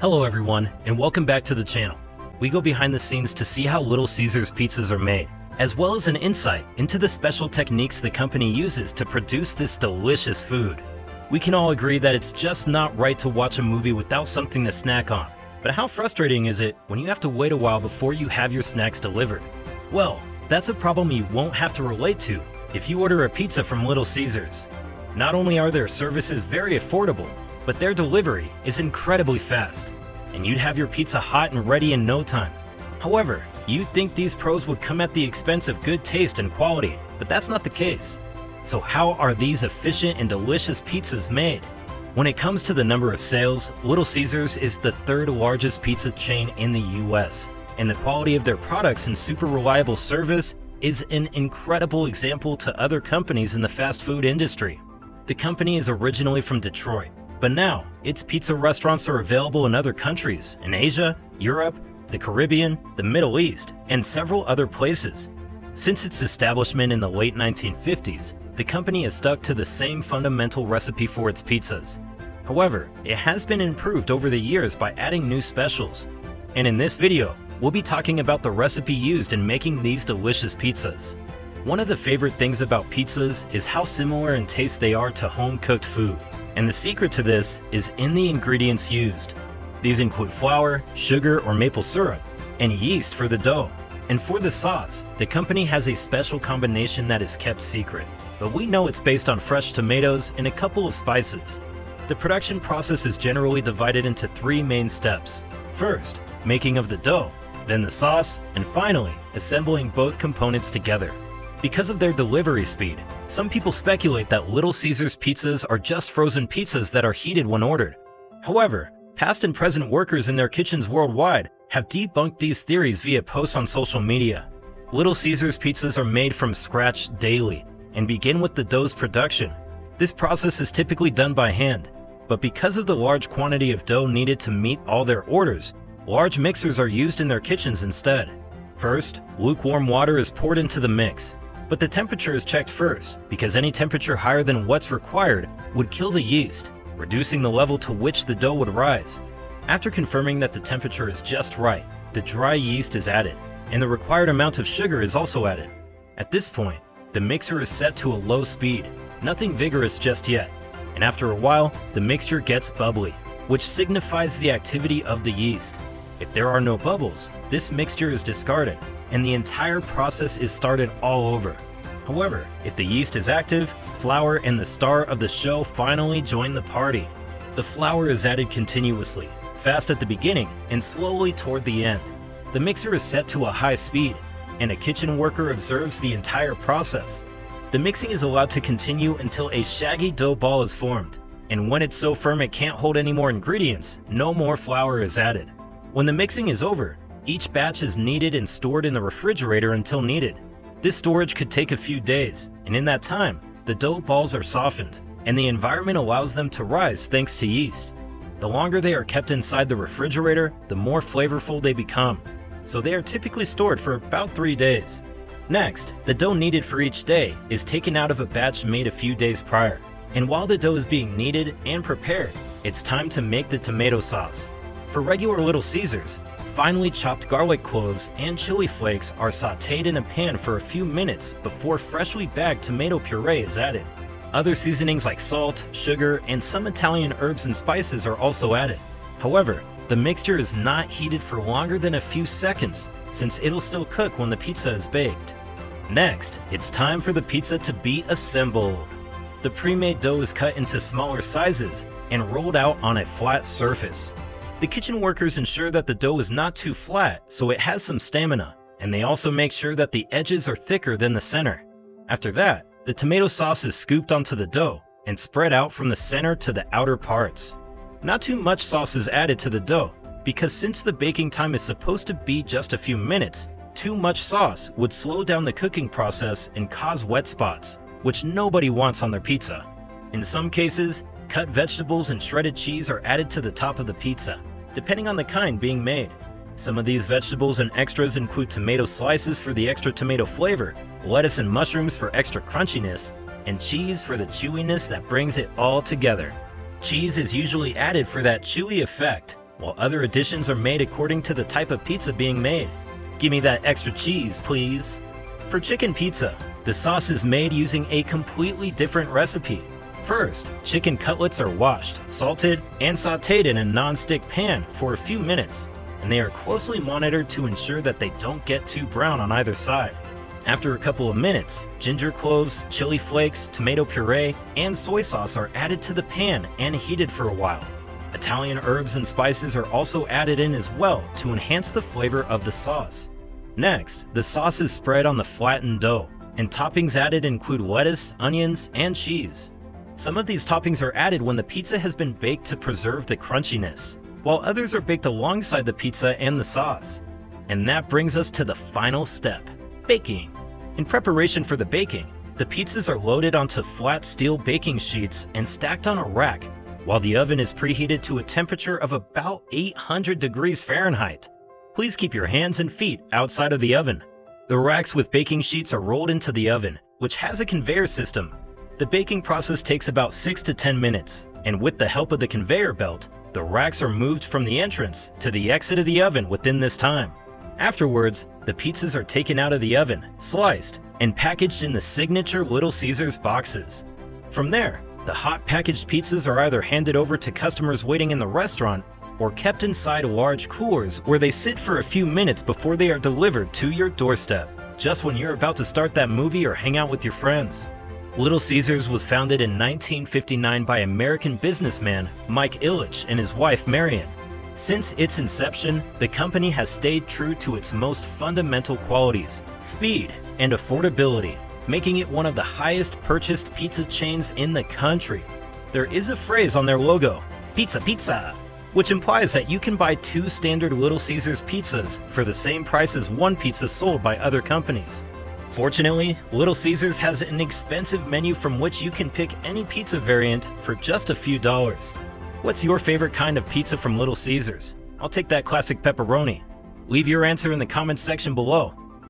Hello everyone, and welcome back to the channel. We go behind the scenes to see how Little Caesars pizzas are made, as well as an insight into the special techniques the company uses to produce this delicious food. We can all agree that it's just not right to watch a movie without something to snack on. But how frustrating is it when you have to wait a while before you have your snacks delivered? Well, that's a problem you won't have to relate to if you order a pizza from Little Caesars. Not only are their services very affordable, but their delivery is incredibly fast, and you'd have your pizza hot and ready in no time. However, you'd think these pros would come at the expense of good taste and quality, but that's not the case. So how are these efficient and delicious pizzas made? When it comes to the number of sales, Little Caesars is the third largest pizza chain in the US, and the quality of their products and super reliable service is an incredible example to other companies in the fast food industry. The company is originally from Detroit, but now, its pizza restaurants are available in other countries, in Asia, Europe, the Caribbean, the Middle East, and several other places. Since its establishment in the late 1950s, the company has stuck to the same fundamental recipe for its pizzas. However, it has been improved over the years by adding new specials. And in this video, we'll be talking about the recipe used in making these delicious pizzas. One of the favorite things about pizzas is how similar in taste they are to home-cooked food. And the secret to this is in the ingredients used. These include flour, sugar or maple syrup, and yeast for the dough. And for the sauce, the company has a special combination that is kept secret, but we know it's based on fresh tomatoes and a couple of spices. The production process is generally divided into three main steps. First, making of the dough, then the sauce, and finally, assembling both components together. Because of their delivery speed, some people speculate that Little Caesars pizzas are just frozen pizzas that are heated when ordered. However, past and present workers in their kitchens worldwide have debunked these theories via posts on social media. Little Caesars pizzas are made from scratch daily and begin with the dough's production. This process is typically done by hand, but because of the large quantity of dough needed to meet all their orders, large mixers are used in their kitchens instead. First, lukewarm water is poured into the mix. But the temperature is checked first, because any temperature higher than what's required would kill the yeast, reducing the level to which the dough would rise. After confirming that the temperature is just right, the dry yeast is added, and the required amount of sugar is also added. At this point, the mixer is set to a low speed, nothing vigorous just yet, and after a while, the mixture gets bubbly, which signifies the activity of the yeast. If there are no bubbles, this mixture is discarded, and the entire process is started all over. However, if the yeast is active, flour and the star of the show finally join the party. The flour is added continuously, fast at the beginning and slowly toward the end. The mixer is set to a high speed, and a kitchen worker observes the entire process. The mixing is allowed to continue until a shaggy dough ball is formed, and when it's so firm it can't hold any more ingredients, no more flour is added. When the mixing is over, each batch is kneaded and stored in the refrigerator until needed. This storage could take a few days, and in that time, the dough balls are softened, and the environment allows them to rise thanks to yeast. The longer they are kept inside the refrigerator, the more flavorful they become, so they are typically stored for about 3 days. Next, the dough needed for each day is taken out of a batch made a few days prior, and while the dough is being kneaded and prepared, it's time to make the tomato sauce. For regular Little Caesars, finely chopped garlic cloves and chili flakes are sautéed in a pan for a few minutes before freshly bagged tomato puree is added. Other seasonings like salt, sugar, and some Italian herbs and spices are also added. However, the mixture is not heated for longer than a few seconds, since it'll still cook when the pizza is baked. Next, it's time for the pizza to be assembled. The pre-made dough is cut into smaller sizes and rolled out on a flat surface. The kitchen workers ensure that the dough is not too flat so it has some stamina, and they also make sure that the edges are thicker than the center. After that, the tomato sauce is scooped onto the dough and spread out from the center to the outer parts. Not too much sauce is added to the dough, because since the baking time is supposed to be just a few minutes, too much sauce would slow down the cooking process and cause wet spots, which nobody wants on their pizza. In some cases, cut vegetables and shredded cheese are added to the top of the pizza, depending on the kind being made. Some of these vegetables and extras include tomato slices for the extra tomato flavor, lettuce and mushrooms for extra crunchiness, and cheese for the chewiness that brings it all together. Cheese is usually added for that chewy effect, while other additions are made according to the type of pizza being made. Give me that extra cheese, please. For chicken pizza, the sauce is made using a completely different recipe. First, chicken cutlets are washed, salted, and sautéed in a non-stick pan for a few minutes, and they are closely monitored to ensure that they don't get too brown on either side. After a couple of minutes, ginger cloves, chili flakes, tomato puree, and soy sauce are added to the pan and heated for a while. Italian herbs and spices are also added in as well to enhance the flavor of the sauce. Next, the sauce is spread on the flattened dough, and toppings added include lettuce, onions, and cheese. Some of these toppings are added when the pizza has been baked to preserve the crunchiness, while others are baked alongside the pizza and the sauce. And that brings us to the final step, baking. In preparation for the baking, the pizzas are loaded onto flat steel baking sheets and stacked on a rack, while the oven is preheated to a temperature of about 800 degrees Fahrenheit. Please keep your hands and feet outside of the oven. The racks with baking sheets are rolled into the oven, which has a conveyor system. The baking process takes about 6 to 10 minutes, and with the help of the conveyor belt, the racks are moved from the entrance to the exit of the oven within this time. Afterwards, the pizzas are taken out of the oven, sliced, and packaged in the signature Little Caesars boxes. From there, the hot packaged pizzas are either handed over to customers waiting in the restaurant or kept inside large coolers where they sit for a few minutes before they are delivered to your doorstep, just when you're about to start that movie or hang out with your friends. Little Caesars was founded in 1959 by American businessman Mike Ilitch and his wife Marion. Since its inception, the company has stayed true to its most fundamental qualities, speed and affordability, making it one of the highest purchased pizza chains in the country. There is a phrase on their logo, "Pizza Pizza," which implies that you can buy 2 standard Little Caesars pizzas for the same price as one pizza sold by other companies. Fortunately, Little Caesars has an expensive menu from which you can pick any pizza variant for just a few dollars. What's your favorite kind of pizza from Little Caesars? I'll take that classic pepperoni. Leave your answer in the comments section below.